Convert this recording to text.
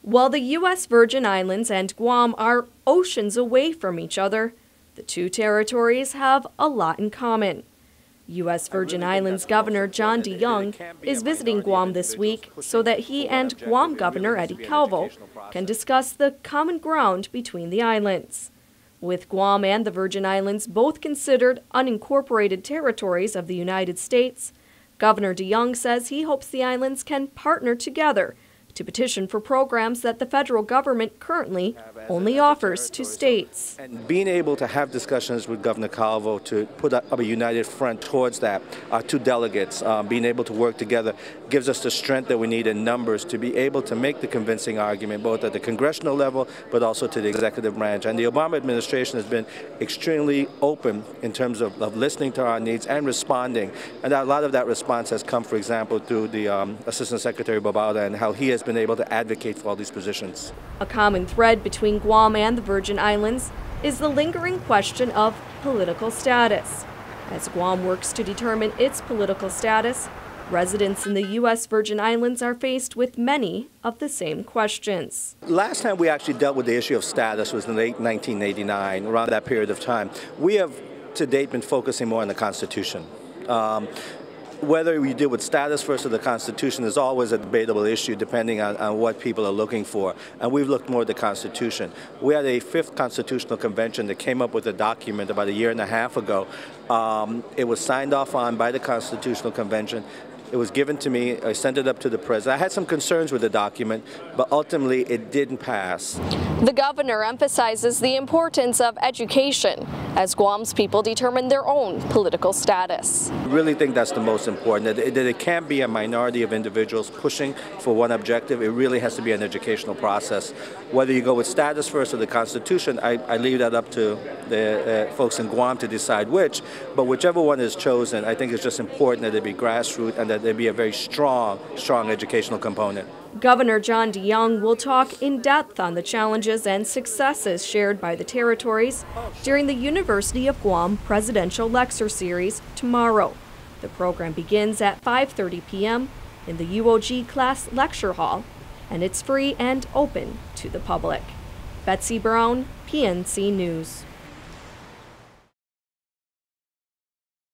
While the U.S. Virgin Islands and Guam are oceans away from each other, the two territories have a lot in common. U.S. Virgin Islands Governor JONGH is visiting Guam this week so that he and Guam Governor Eddie Calvo can discuss the common ground between the islands. With Guam and the Virgin Islands both considered unincorporated territories of the United States, Governor DeYoung says he hopes the islands can partner together to petition for programs that the federal government currently only offers to states. And being able to have discussions with Governor Calvo to put up a united front towards that, our two delegates being able to work together gives us the strength that we need in numbers to be able to make the convincing argument both at the congressional level but also to the executive branch. And the Obama administration has been extremely open in terms of listening to our needs and responding. And a lot of that response has come, for example, through the Assistant Secretary Bobauta and how he has been able to advocate for all these positions. A common thread between Guam and the Virgin Islands is the lingering question of political status. As Guam works to determine its political status, residents in the U.S. Virgin Islands are faced with many of the same questions. Last time we actually dealt with the issue of status was in late 1989, around that period of time. We have to date been focusing more on the Constitution. Whether we deal with status first or the Constitution is always a debatable issue depending on what people are looking for. And we've looked more at the Constitution. We had a 5th Constitutional Convention that came up with a document about a year and a half ago. It was signed off on by the Constitutional Convention. It was given to me. I sent it up to the president. I had some concerns with the document, but ultimately it didn't pass. The governor emphasizes the importance of education as Guam's people determine their own political status. I really think that's the most important, that it can't be a minority of individuals pushing for one objective. It really has to be an educational process. Whether you go with status first or the Constitution, I leave that up to the folks in Guam to decide which, but whichever one is chosen, I think it's just important that it be grassroots and that there be a very strong educational component. Governor John DeYoung will talk in depth on the challenges and successes shared by the territories during the University of Guam Presidential Lecture Series tomorrow. The program begins at 5:30 p.m. in the UOG Class Lecture Hall, and it's free and open to the public. Betsy Brown, PNC News.